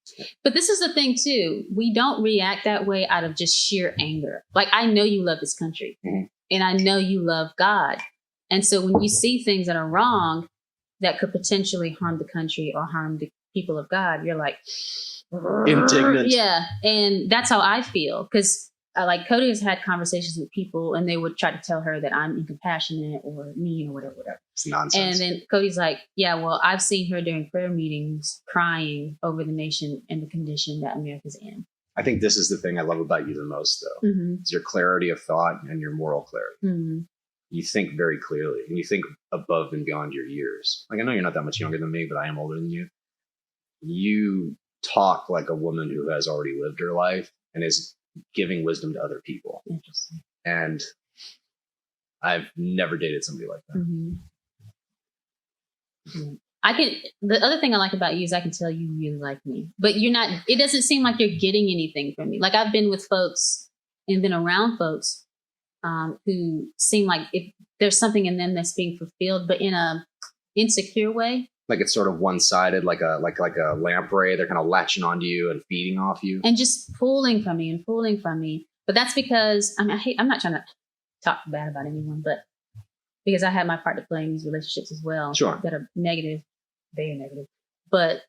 But this is the thing too. We don't react that way out of just sheer anger. Like, I know you love this country and I know you love God. And so when you see things that are wrong that could potentially harm the country or harm the people of God, you're like indignant. Yeah. And that's how I feel. Because like Cody has had conversations with people and they would try to tell her that I'm incompassionate or mean or whatever. It's nonsense. And then Cody's like, yeah, well, I've seen her during prayer meetings crying over the nation and the condition that America's in. I think this is the thing I love about you the most, though. Is your clarity of thought and your moral clarity. You think very clearly and you think above and beyond your years. Like, I know you're not that much younger than me, but I am older than you. You talk like a woman who has already lived her life and is giving wisdom to other people. Interesting. And I've never dated somebody like that. The other thing I like about you is I can tell you really like me, but it doesn't seem like you're getting anything from me. Like, I've been with folks and been around folks who seem like there's something in them that's being fulfilled, but in a insecure way. Like it's sort of one-sided, like a lamprey. They're kind of latching onto you and feeding off you. And just pulling from me and pulling from me. But that's because, I'm not trying to talk bad about anyone, but because I have my part to play in these relationships as well. Sure. That are negative, very negative. But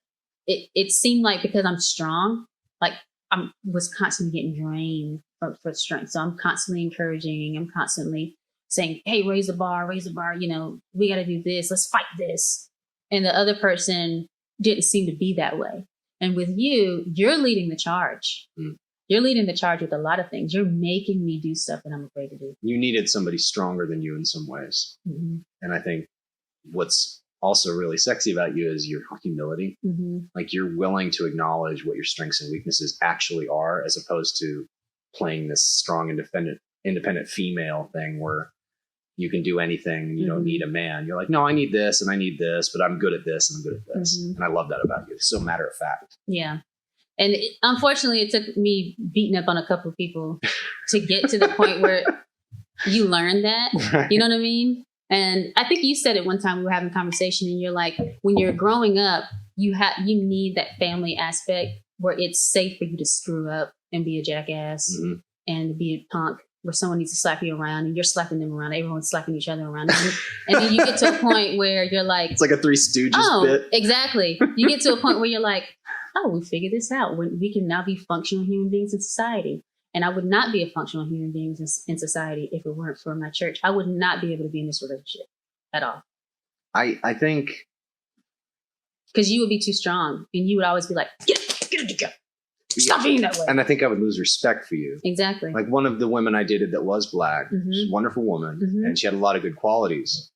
it seemed like because I'm strong, like I was constantly getting drained for strength. So I'm constantly encouraging. I'm constantly saying, hey, raise the bar, you know, we got to do this. Let's fight this. And the other person didn't seem to be that way. And with you, you're leading the charge. You're leading the charge with a lot of things. You're making me do stuff that I'm afraid to do. You needed somebody stronger than you in some ways. And I think what's also really sexy about you is your humility. Like, you're willing to acknowledge what your strengths and weaknesses actually are, as opposed to playing this strong, independent female thing where you can do anything. You don't need a man. You're like, no, I need this and I need this, but I'm good at this and I'm good at this. And I love that about you. It's so matter of fact. Yeah. And unfortunately, it took me beating up on a couple of people to get to the point where you learn that. Right. You know what I mean? And I think you said it one time we were having a conversation, and you're like, when you're growing up, you need that family aspect where it's safe for you to screw up and be a jackass and be a punk, where someone needs to slap you around and you're slapping them around. Everyone's slapping each other around. And then you get to a point where you're like, it's like a Three Stooges bit. Exactly. You get to a point where you're like, oh, we figured this out. We can now be functional human beings in society. And I would not be a functional human being in society if it weren't for my church. I would not be able to be in this relationship at all. I think. Because you would be too strong. And you would always be like, get it. Stop being that way. And I think I would lose respect for you. Exactly. Like one of the women I dated that was Black, she's a wonderful woman, and she had a lot of good qualities,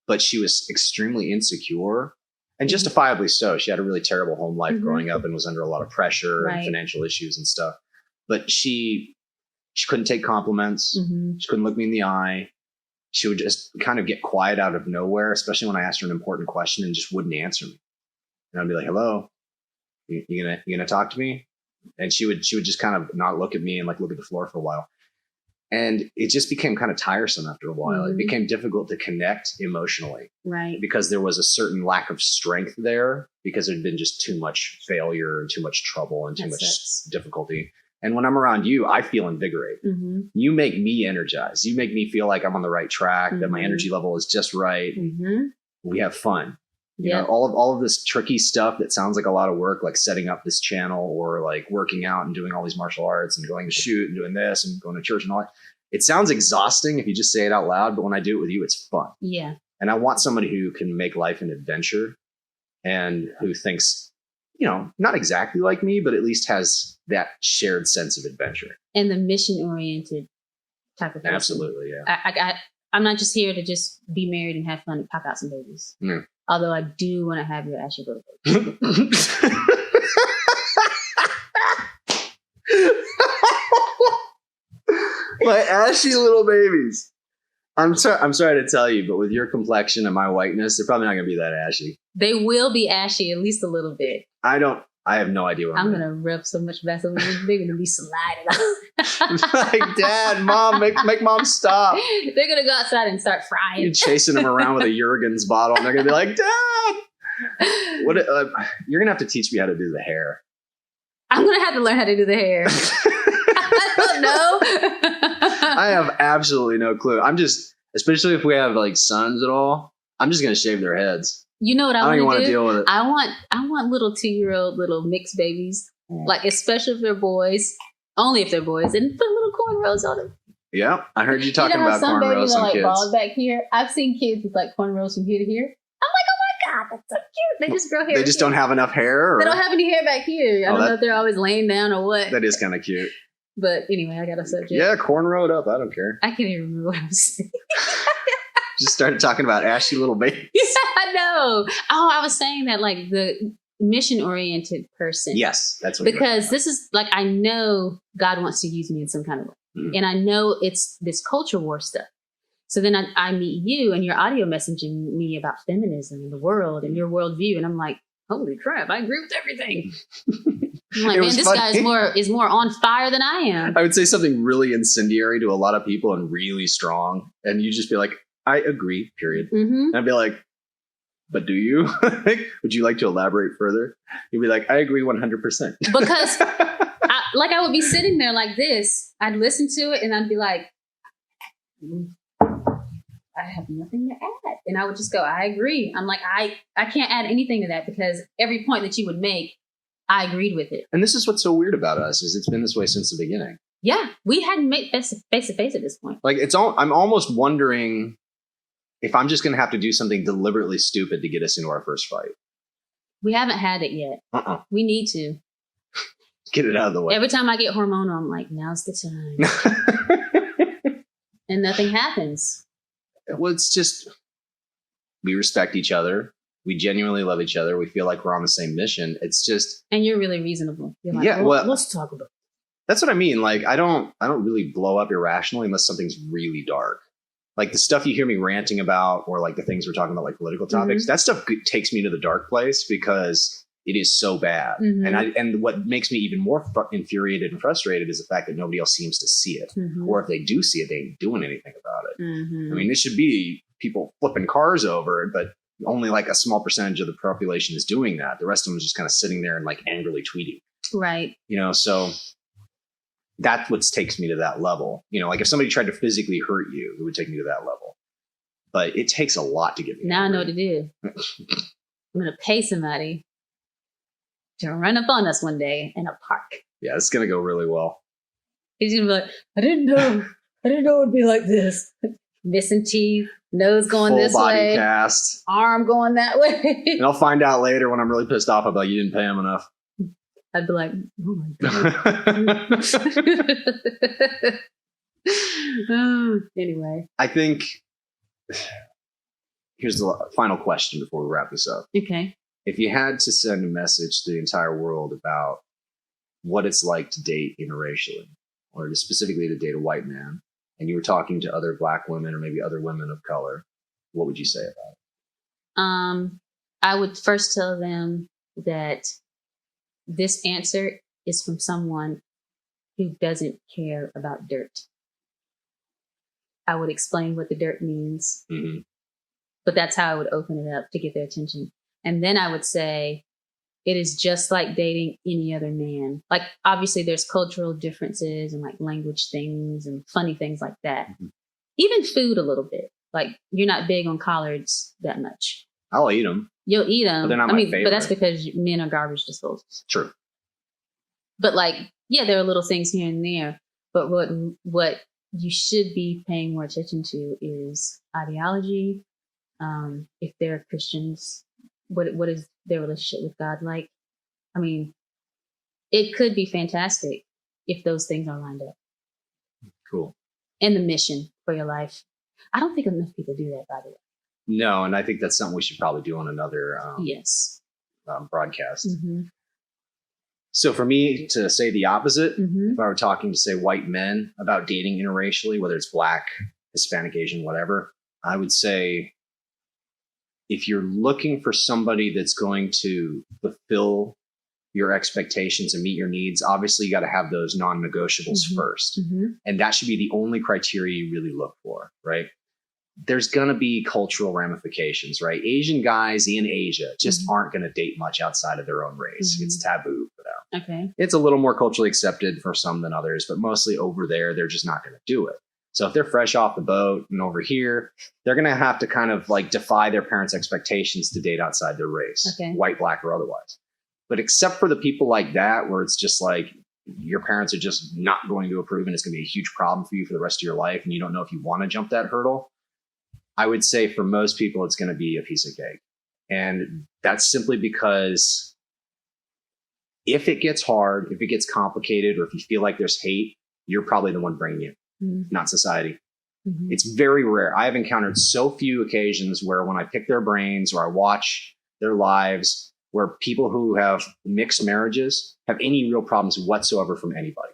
but she was extremely insecure, and justifiably so. She had a really terrible home life growing up and was under a lot of pressure and financial issues and stuff. But she couldn't take compliments. She couldn't look me in the eye. She would just kind of get quiet out of nowhere, especially when I asked her an important question, and just wouldn't answer me. And I'd be like, "Hello, you gonna talk to me?" And she would just kind of not look at me and like look at the floor for a while. And it just became kind of tiresome after a while. It became difficult to connect emotionally. Right. Because there was a certain lack of strength there, because there'd been just too much failure and too much trouble and too much difficulty. And when I'm around you, I feel invigorated. You make me energized. You make me feel like I'm on the right track, that my energy level is just right. We have fun. You know, all of this tricky stuff that sounds like a lot of work, like setting up this channel or like working out and doing all these martial arts and going to shoot and doing this and going to church and all that. It sounds exhausting if you just say it out loud, but when I do it with you, it's fun. Yeah. And I want somebody who can make life an adventure and who thinks, you know, not exactly like me, but at least has that shared sense of adventure. And the mission-oriented type of person. Absolutely, yeah. I'm not just here to just be married and have fun and pop out some babies. Although I do want to have your ashy little baby. My ashy little babies. I'm sorry to tell you, but with your complexion and my whiteness, they're probably not going to be that ashy. They will be ashy, at least a little bit. I have no idea what I'm going to rub so much Vaseline, they're going to be sliding out. Like, Dad, Mom, make Mom stop. They're going to go outside and start frying. You're chasing them around with a Jergens bottle, and they're going to be like, Dad! You're going to have to teach me how to do the hair. I'm going to have to learn how to do the hair. I don't know. I have absolutely no clue. Especially if we have like sons at all, I'm just going to shave their heads. You know what I don't want to do? Deal with it. I want little 2-year-old little mixed babies, like especially if they're boys, only if they're boys, and put little cornrows on them. Yeah, I heard you talking about some cornrows babies on like kids. Bald back here. I've seen kids with like cornrows from here to here. I'm like, oh my god, that's so cute. They just grow hair. They just don't have enough hair. Or? They don't have any hair back here. I don't know if they're always laying down or what. That is kind of cute. But anyway, I got a subject. Yeah, cornrowed up. I don't care. I can't even remember what I was saying. Just started talking about ashy little babies. Yeah, I know. Oh, I was saying that like the mission-oriented person. Yes, that's what. Because this is like, I know God wants to use me in some kind of way, and I know it's this culture war stuff. So then I meet you, and you're audio messaging me about feminism and the world and your worldview, and I'm like, holy crap, I agree with everything. I'm like, man, this guy is more on fire than I am. I would say something really incendiary to a lot of people and really strong, and you just be like, I agree, period. And I'd be like, but do you? Would you like to elaborate further? You'd be like, I agree 100%. Because I would be sitting there like this. I'd listen to it and I'd be like, I have nothing to add. And I would just go, I agree. I'm like, I can't add anything to that because every point that you would make, I agreed with it. And this is what's so weird about us is it's been this way since the beginning. Yeah. We hadn't made face to face at this point. Like I'm almost wondering if I'm just going to have to do something deliberately stupid to get us into our first fight. We haven't had it yet. We need to. Get it out of the way. Every time I get hormonal, I'm like, now's the time. And nothing happens. Well, it's just, we respect each other. We genuinely love each other. We feel like we're on the same mission. It's just. And you're really reasonable. You're like, yeah, well, let's talk about it. That's what I mean. Like, I don't really blow up irrationally unless something's really dark. Like the stuff you hear me ranting about, or like the things we're talking about, like political topics, that stuff takes me to the dark place because It is so bad. And what makes me even more infuriated and frustrated is the fact that nobody else seems to see it. Or if they do see it, they ain't doing anything about it. I mean, it should be people flipping cars over it, but only like a small percentage of the population is doing that. The rest of them is just kind of sitting there and like angrily tweeting. Right. You know, so that's what takes me to that level. You know, like if somebody tried to physically hurt you, it would take me to that level. But it takes a lot to get me now angry. I know what to do. I'm going to pay somebody to run up on us one day in a park. Yeah, it's going to go really well. He's going to be like, I didn't know it would be like this. Missing teeth, nose going Full this body way, cast. arm going that way. And I'll find out later when I'm really pissed off about you didn't pay him enough. I'd be like, oh my God. Anyway. I think here's the final question before we wrap this up. Okay. If you had to send a message to the entire world about what it's like to date interracially, or to specifically to date a white man, and you were talking to other Black women or maybe other women of color, what would you say about it? I would first tell them that this answer is from someone who doesn't care about dirt. I would explain what the dirt means, but that's how I would open it up to get their attention. And then I would say, it is just like dating any other man. Like, obviously there's cultural differences and like language things and funny things like that. Even food a little bit. Like, you're not big on collards that much. I'll eat them. You'll eat them. But they're not my favorite. But that's because men are garbage disposals. True. But like, yeah, there are little things here and there. But what you should be paying more attention to is ideology. If they're Christians, what is their relationship with God like? I mean, it could be fantastic if those things are lined up. Cool. And the mission for your life. I don't think enough people do that, by the way. No, and I think that's something we should probably do on another broadcast. So for me to say the opposite, if I were talking to, say, white men about dating interracially, whether it's Black, Hispanic, Asian, whatever, I would say, if you're looking for somebody that's going to fulfill your expectations and meet your needs, obviously you got to have those non-negotiables first. And that should be the only criteria you really look for, right? There's going to be cultural ramifications, right? Asian guys in Asia just aren't going to date much outside of their own race. It's taboo for them. Okay. It's a little more culturally accepted for some than others, but mostly over there, they're just not going to do it. So if they're fresh off the boat and over here, they're going to have to kind of like defy their parents' expectations to date outside their race, white, Black, or otherwise. But except for the people like that, where it's just like your parents are just not going to approve and it's going to be a huge problem for you for the rest of your life and you don't know if you want to jump that hurdle, I would say for most people, it's going to be a piece of cake. And that's simply because if it gets hard, if it gets complicated, or if you feel like there's hate, you're probably the one bringing it. Not society. It's very rare. I have encountered so few occasions where when I pick their brains or I watch their lives, where people who have mixed marriages have any real problems whatsoever from anybody.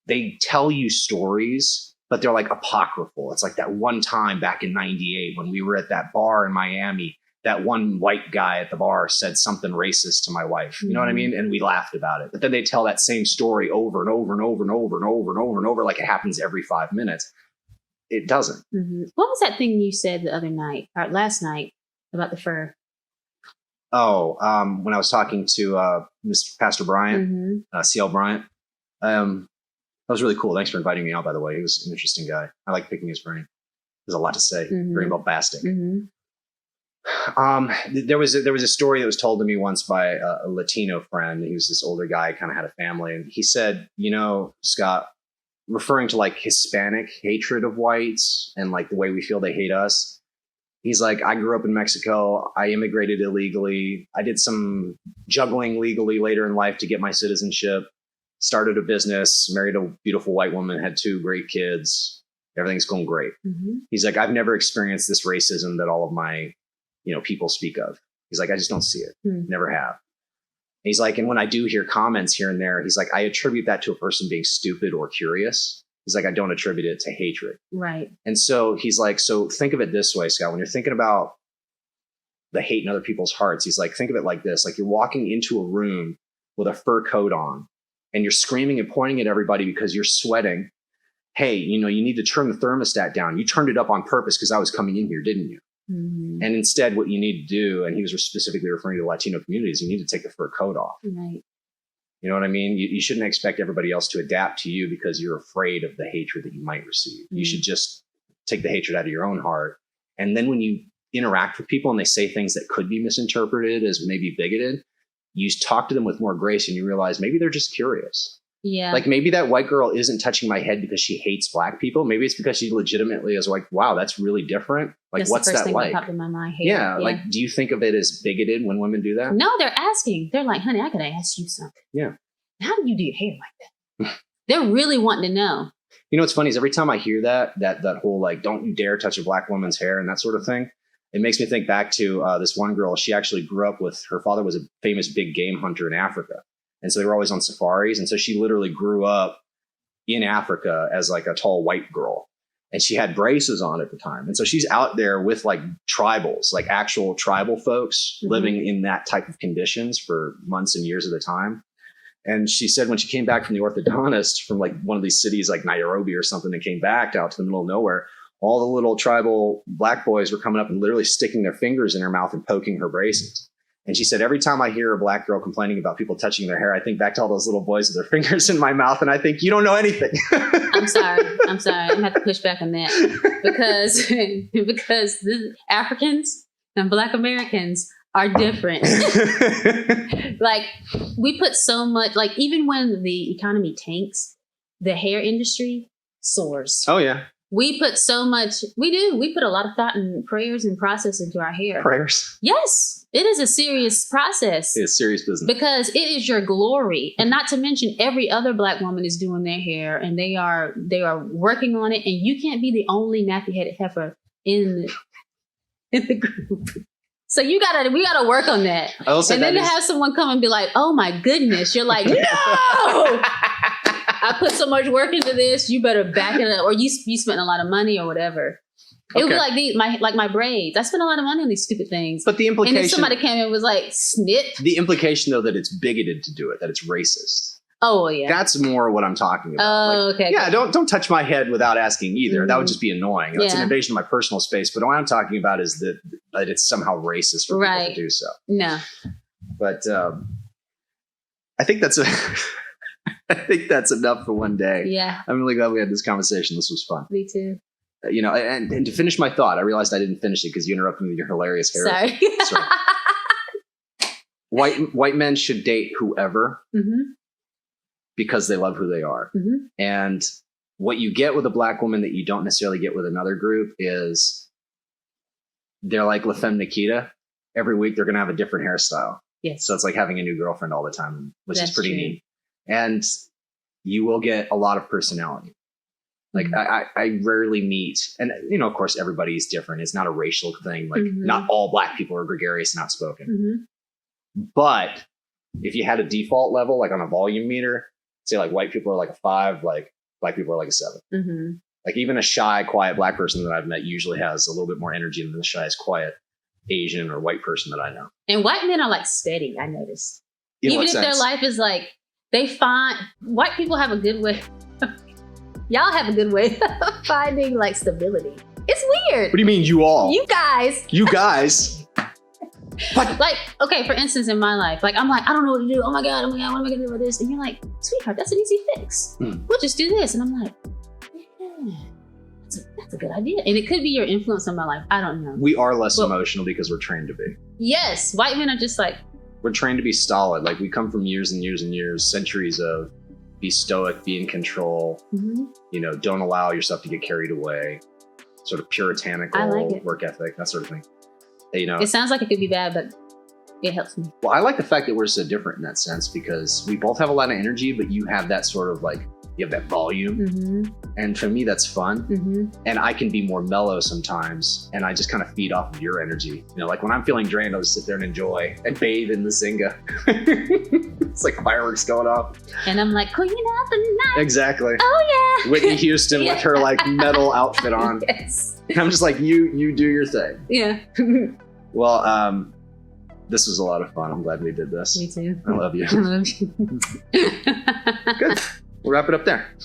They tell you stories, but they're like apocryphal. It's like that one time back in 98 when we were at that bar in Miami, that one white guy at the bar said something racist to my wife. You know what I mean? And we laughed about it. But then they tell that same story over and over and over and over and over and over and over, like it happens every 5 minutes. It doesn't. What was that thing you said the other night, or last night, about the fur? Oh, when I was talking to Mr. Pastor Bryant, C.L. Bryant, that was really cool. Thanks for inviting me out, by the way. He was an interesting guy. I like picking his brain. There's a lot to say. Very bombastic. There was a story that was told to me once by a Latino friend. He was this older guy, kind of had a family, and he said, you know, Scott, referring to like Hispanic hatred of whites and like the way we feel they hate us. He's like, I grew up in Mexico. I immigrated illegally. I did some juggling legally later in life to get my citizenship, started a business, married a beautiful white woman, had 2 great kids. Everything's going great. He's like, I've never experienced this racism that all of my people speak of. He's like, I just don't see it. Never have. And he's like, and when I do hear comments here and there, he's like, I attribute that to a person being stupid or curious. He's like, I don't attribute it to hatred. Right. And so he's like, so think of it this way, Scott, when you're thinking about the hate in other people's hearts. He's like, think of it like this. Like you're walking into a room with a fur coat on and you're screaming and pointing at everybody because you're sweating. Hey, you know, you need to turn the thermostat down. You turned it up on purpose because I was coming in here, didn't you? Mm-hmm. And instead what you need to do, and he was specifically referring to the Latino communities, you need to take the fur coat off. Right. You know what I mean? You shouldn't expect everybody else to adapt to you because you're afraid of the hatred that you might receive. Mm-hmm. You should just take the hatred out of your own heart. And then when you interact with people and they say things that could be misinterpreted as maybe bigoted, you talk to them with more grace and you realize maybe they're just curious. Yeah. Like maybe that white girl isn't touching my head because she hates black people. Maybe it's because she legitimately is like, wow, that's really different. Like, that's what's the first that thing like? That popped in my mind. Yeah. Like, do you think of it as bigoted when women do that? No, they're asking. They're like, honey, I gotta ask you something. Yeah. How do you do your hair like that? They're really wanting to know. You know, what's funny is every time I hear that whole like, don't you dare touch a black woman's hair and that sort of thing, it makes me think back to this one girl. She actually grew up with, her father was a famous big game hunter in Africa. And so they were always on safaris. And so she literally grew up in Africa as like a tall white girl. And she had braces on at the time. And so she's out there with like tribals, like actual tribal folks living in that type of conditions for months and years at a time. And she said when she came back from the orthodontist from like one of these cities like Nairobi or something and came back out to the middle of nowhere, all the little tribal black boys were coming up and literally sticking their fingers in her mouth and poking her braces. And she said, every time I hear a black girl complaining about people touching their hair, I think back to all those little boys with their fingers in my mouth. And I think, you don't know anything. I'm sorry. I'm going to have to push back on that because the Africans and Black Americans are different. Like we put so much, like even when the economy tanks, the hair industry soars. Oh, yeah. We put so much, we put a lot of thought and prayers and process into our hair. Prayers? Yes. It is a serious process. It's serious business. Because it is your glory. And not to mention every other black woman is doing their hair and they are working on it. And you can't be the only nappy-headed heifer in the group. So we gotta work on that. And then to have someone come and be like, oh my goodness, you're like, no! I put so much work into this, you better back it up. Or you spent a lot of money or whatever. It would be like my braids. I spent a lot of money on these stupid things. But the implication... And then somebody came in and was like, snip. The implication, though, that it's bigoted to do it, that it's racist. Oh, yeah. That's more what I'm talking about. Oh, like, okay. Yeah, don't touch my head without asking either. Mm-hmm. That would just be annoying. That's an invasion of my personal space. But what I'm talking about is that it's somehow racist for people to do so. No. But I think that's I think that's enough for one day. Yeah. I'm really glad we had this conversation. This was fun. Me too. You know, and to finish my thought, I realized I didn't finish it because you interrupted me with your hilarious hair. Sorry. White men should date whoever because they love who they are. Mm-hmm. And what you get with a black woman that you don't necessarily get with another group is they're like La Femme Nikita. Every week they're going to have a different hairstyle. Yes. So it's like having a new girlfriend all the time, which is pretty neat. And you will get a lot of personality. Like I rarely meet, and you know, of course, everybody's different. It's not a racial thing. Like not all black people are gregarious and outspoken. Mm-hmm. But if you had a default level, like on a volume meter, say like white people are like a 5, like black people are like a 7. Mm-hmm. Like even a shy, quiet black person that I've met usually has a little bit more energy than the shyest, quiet Asian or white person that I know. And white men are like steady. I noticed. In even if their life is like, they find white people have a good way. Y'all have a good way of finding like stability. It's weird. What do you mean you all? You guys. You guys. But like, okay, for instance, in my life, like I'm like, I don't know what to do. Oh my God, what am I gonna do about this? And you're like, sweetheart, that's an easy fix. We'll just do this. And I'm like, yeah, that's a good idea. And it could be your influence on my life. I don't know. We are less emotional because we're trained to be. Yes. White men are just like. We're trained to be stolid. Like we come from years and years and years, centuries of be stoic, be in control, you know, don't allow yourself to get carried away, sort of puritanical work ethic, that sort of thing. You know, it sounds like it could be bad, but it helps me. Well, I like the fact that we're so different in that sense because we both have a lot of energy, but you have that sort of like, you have that volume. And for me, that's fun. And I can be more mellow sometimes. And I just kind of feed off of your energy. You know, like when I'm feeling drained, I'll just sit there and enjoy and bathe in the Nzinga. It's like fireworks going off. And I'm like, queen of the night. Exactly. Oh, yeah. Whitney Houston with her like metal outfit on. Yes. And I'm just like, you do your thing. Yeah. Well, this was a lot of fun. I'm glad we did this. Me too. I love you. I love you. Good. We'll wrap it up there.